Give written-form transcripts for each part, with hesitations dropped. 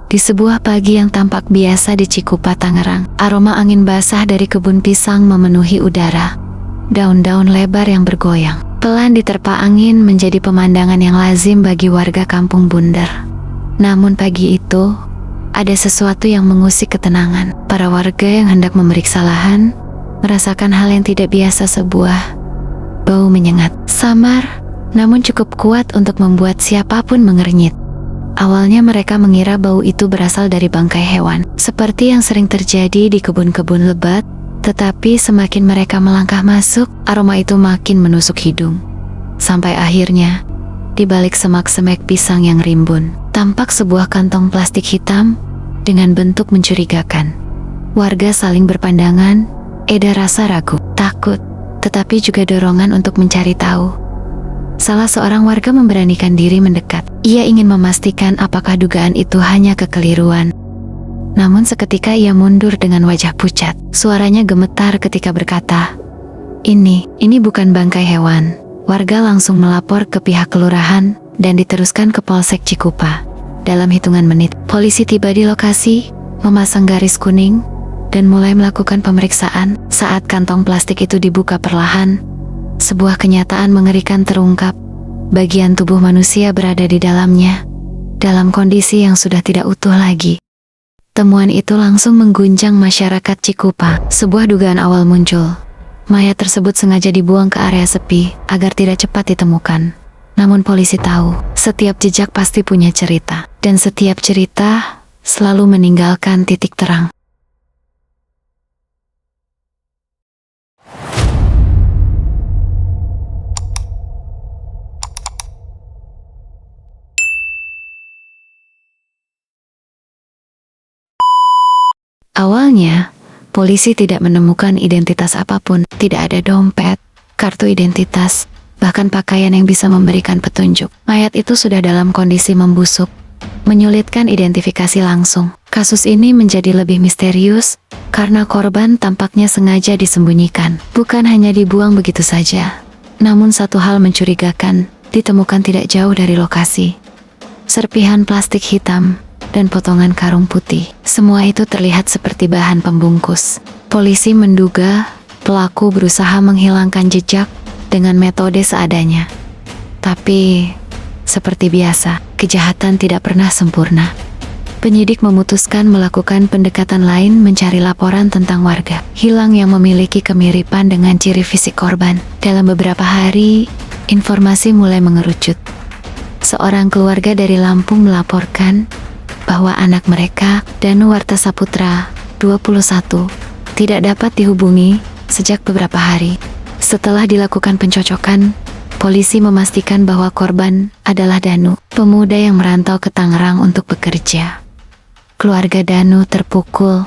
Di sebuah pagi yang tampak biasa di Cikupa, Tangerang, aroma angin basah dari kebun pisang memenuhi udara. Daun-daun lebar yang bergoyang pelan diterpa angin menjadi pemandangan yang lazim bagi warga kampung Bunder. Namun pagi itu, ada sesuatu yang mengusik ketenangan. Para warga yang hendak memeriksa lahan merasakan hal yang tidak biasa, sebuah bau menyengat, samar, namun cukup kuat untuk membuat siapapun mengernyit. Awalnya mereka mengira bau itu berasal dari bangkai hewan, seperti yang sering terjadi di kebun-kebun lebat, tetapi semakin mereka melangkah masuk, aroma itu makin menusuk hidung. Sampai akhirnya, di balik semak-semek pisang yang rimbun, tampak sebuah kantong plastik hitam dengan bentuk mencurigakan. Warga saling berpandangan, ada rasa ragu, takut, tetapi juga dorongan untuk mencari tahu. Salah seorang warga memberanikan diri mendekat. Ia ingin memastikan apakah dugaan itu hanya kekeliruan. Namun seketika ia mundur dengan wajah pucat. Suaranya gemetar ketika berkata, Ini bukan bangkai hewan." Warga langsung melapor ke pihak kelurahan dan diteruskan ke Polsek Cikupa. Dalam hitungan menit, polisi tiba di lokasi, memasang garis kuning, dan mulai melakukan pemeriksaan. Saat kantong plastik itu dibuka perlahan, sebuah kenyataan mengerikan terungkap. Bagian tubuh manusia berada di dalamnya, dalam kondisi yang sudah tidak utuh lagi. Temuan itu langsung mengguncang masyarakat Cikupa. Sebuah dugaan awal muncul. Mayat tersebut sengaja dibuang ke area sepi, agar tidak cepat ditemukan. Namun polisi tahu, setiap jejak pasti punya cerita, dan setiap cerita selalu meninggalkan titik terang. Awalnya, polisi tidak menemukan identitas apapun, tidak ada dompet, kartu identitas, bahkan pakaian yang bisa memberikan petunjuk. Mayat itu sudah dalam kondisi membusuk, menyulitkan identifikasi langsung. Kasus ini menjadi lebih misterius, karena korban tampaknya sengaja disembunyikan. Bukan hanya dibuang begitu saja, namun satu hal mencurigakan, ditemukan tidak jauh dari lokasi. Serpihan plastik hitam dan potongan karung putih. Semua itu terlihat seperti bahan pembungkus. Polisi menduga pelaku berusaha menghilangkan jejak dengan metode seadanya. Tapi, seperti biasa, kejahatan tidak pernah sempurna. Penyidik memutuskan melakukan pendekatan lain, mencari laporan tentang warga hilang yang memiliki kemiripan dengan ciri fisik korban. Dalam beberapa hari, informasi mulai mengerucut. Seorang keluarga dari Lampung melaporkan bahwa anak mereka, Danu Wartasaputra, 21, tidak dapat dihubungi sejak beberapa hari. Setelah dilakukan pencocokan, polisi memastikan bahwa korban adalah Danu, pemuda yang merantau ke Tangerang untuk bekerja. Keluarga Danu terpukul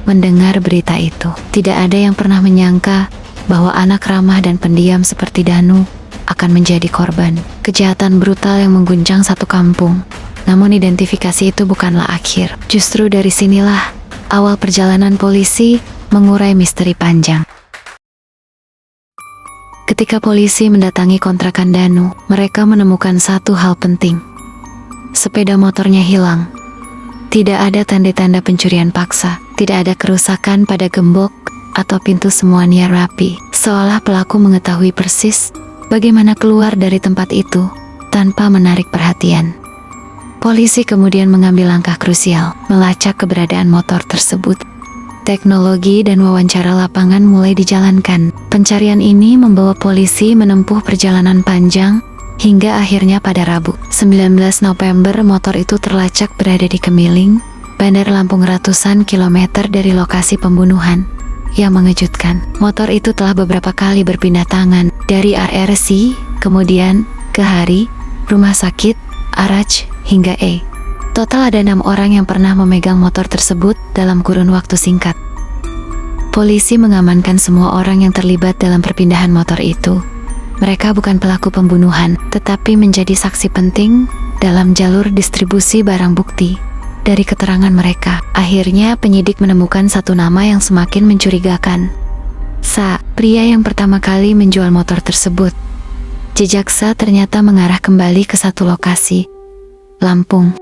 mendengar berita itu. Tidak ada yang pernah menyangka bahwa anak ramah dan pendiam seperti Danu akan menjadi korban kejahatan brutal yang mengguncang satu kampung. Namun identifikasi itu bukanlah akhir. Justru dari sinilah awal perjalanan polisi mengurai misteri panjang. Ketika polisi mendatangi kontrakan Danu, mereka menemukan satu hal penting. Sepeda motornya hilang. Tidak ada tanda-tanda pencurian paksa. Tidak ada kerusakan pada gembok atau pintu, semuanya rapi. Seolah pelaku mengetahui persis bagaimana keluar dari tempat itu tanpa menarik perhatian. Polisi kemudian mengambil langkah krusial, melacak keberadaan motor tersebut. Teknologi dan wawancara lapangan mulai dijalankan. Pencarian ini membawa polisi menempuh perjalanan panjang, hingga akhirnya pada Rabu, 19 November motor itu terlacak berada di Kemiling, Bandar Lampung, ratusan kilometer dari lokasi pembunuhan. Yang mengejutkan, motor itu telah beberapa kali berpindah tangan, dari ARC, kemudian ke Hari, Rumah Sakit, Araj, hingga Total ada 6 orang yang pernah memegang motor tersebut dalam kurun waktu singkat. Polisi mengamankan semua orang yang terlibat dalam perpindahan motor itu. Mereka bukan pelaku pembunuhan, tetapi menjadi saksi penting dalam jalur distribusi barang bukti. Dari keterangan mereka, akhirnya penyidik menemukan satu nama yang semakin mencurigakan. Sa, pria yang pertama kali menjual motor tersebut. Jejak Sa ternyata mengarah kembali ke satu lokasi, Lampung.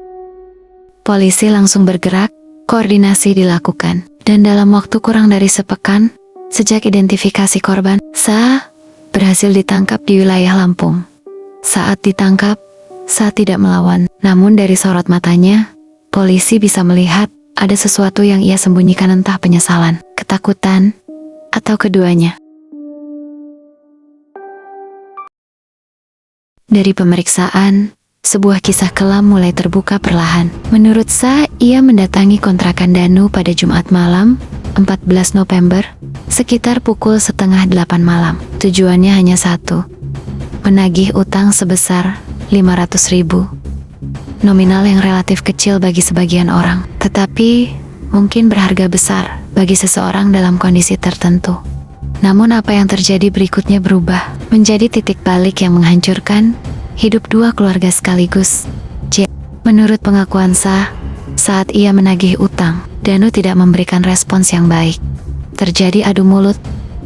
Polisi langsung bergerak, koordinasi dilakukan, dan dalam waktu kurang dari sepekan, sejak identifikasi korban, Sa berhasil ditangkap di wilayah Lampung. Saat ditangkap, Sa tidak melawan, namun dari sorot matanya, polisi bisa melihat ada sesuatu yang ia sembunyikan, entah penyesalan, ketakutan, atau keduanya. Dari pemeriksaan, sebuah kisah kelam mulai terbuka perlahan. Menurut Sa, ia mendatangi kontrakan Danu pada Jumat malam, 14 November, sekitar pukul 7:30 malam. Tujuannya hanya satu, menagih utang sebesar 500.000. Nominal yang relatif kecil bagi sebagian orang, tetapi mungkin berharga besar bagi seseorang dalam kondisi tertentu. Namun apa yang terjadi berikutnya berubah menjadi titik balik yang menghancurkan hidup dua keluarga sekaligus. Menurut pengakuan Sa, saat ia menagih utang, Danu tidak memberikan respons yang baik. Terjadi adu mulut,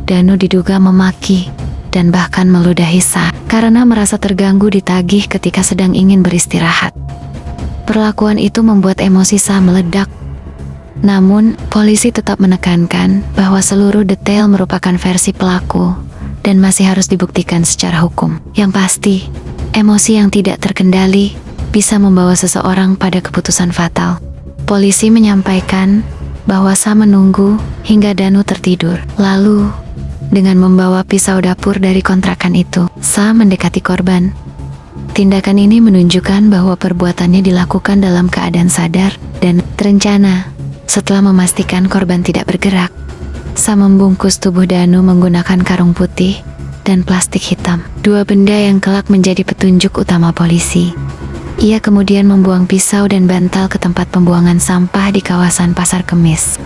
Danu diduga memaki dan bahkan meludahi Sa karena merasa terganggu ditagih ketika sedang ingin beristirahat. Perlakuan itu membuat emosi Sa meledak. Namun, polisi tetap menekankan bahwa seluruh detail merupakan versi pelaku dan masih harus dibuktikan secara hukum. Yang pasti, emosi yang tidak terkendali bisa membawa seseorang pada keputusan fatal. Polisi menyampaikan bahwa Sa menunggu hingga Danu tertidur. Lalu, dengan membawa pisau dapur dari kontrakan itu, Sa mendekati korban. Tindakan ini menunjukkan bahwa perbuatannya dilakukan dalam keadaan sadar dan terencana. Setelah memastikan korban tidak bergerak, Sa membungkus tubuh Danu menggunakan karung putih dan plastik hitam, dua benda yang kelak menjadi petunjuk utama polisi. Ia kemudian membuang pisau dan bantal ke tempat pembuangan sampah di kawasan Pasar Kemis.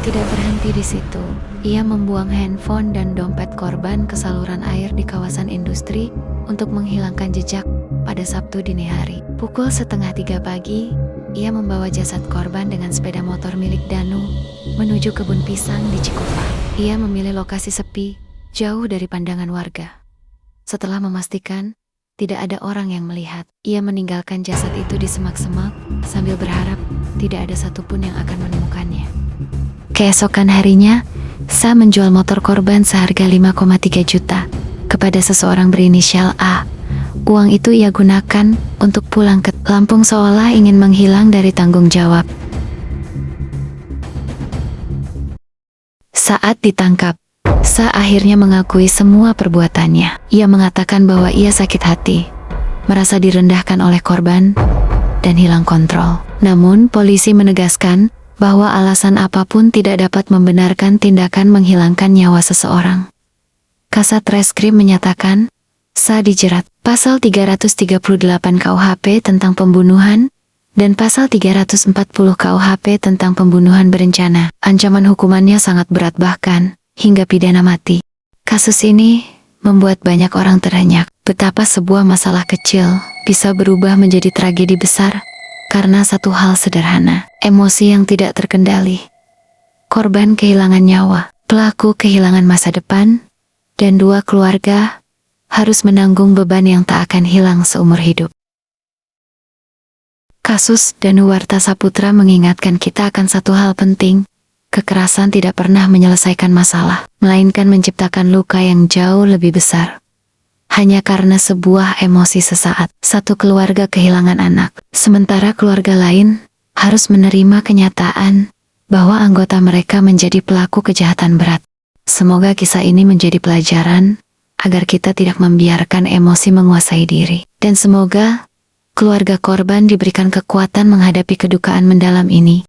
Tidak berhenti di situ, ia membuang handphone dan dompet korban ke saluran air di kawasan industri untuk menghilangkan jejak pada Sabtu dini hari. Pukul 2:30 pagi, ia membawa jasad korban dengan sepeda motor milik Danu menuju kebun pisang di Cikupa. Ia memilih lokasi sepi, jauh dari pandangan warga. Setelah memastikan tidak ada orang yang melihat, ia meninggalkan jasad itu di semak-semak sambil berharap tidak ada satupun yang akan menemukannya. Keesokan harinya, Sa menjual motor korban seharga 5,3 juta kepada seseorang berinisial A. Uang itu ia gunakan untuk pulang ke Lampung seolah ingin menghilang dari tanggung jawab. Saat ditangkap, Sa akhirnya mengakui semua perbuatannya. Ia mengatakan bahwa ia sakit hati, merasa direndahkan oleh korban, dan hilang kontrol. Namun, polisi menegaskan bahwa alasan apapun tidak dapat membenarkan tindakan menghilangkan nyawa seseorang. Kasat Reskrim menyatakan, Sa dijerat pasal 338 KUHP tentang pembunuhan dan pasal 340 KUHP tentang pembunuhan berencana. Ancaman hukumannya sangat berat, bahkan hingga pidana mati. Kasus ini membuat banyak orang terhenyak betapa sebuah masalah kecil bisa berubah menjadi tragedi besar karena satu hal sederhana, emosi yang tidak terkendali. Korban kehilangan nyawa, pelaku kehilangan masa depan, dan dua keluarga harus menanggung beban yang tak akan hilang seumur hidup. Kasus Danu Warta Saputra mengingatkan kita akan satu hal penting. Kekerasan tidak pernah menyelesaikan masalah, melainkan menciptakan luka yang jauh lebih besar. Hanya karena sebuah emosi sesaat, satu keluarga kehilangan anak, sementara keluarga lain harus menerima kenyataan bahwa anggota mereka menjadi pelaku kejahatan berat. Semoga kisah ini menjadi pelajaran agar kita tidak membiarkan emosi menguasai diri. Dan semoga keluarga korban diberikan kekuatan menghadapi kedukaan mendalam ini.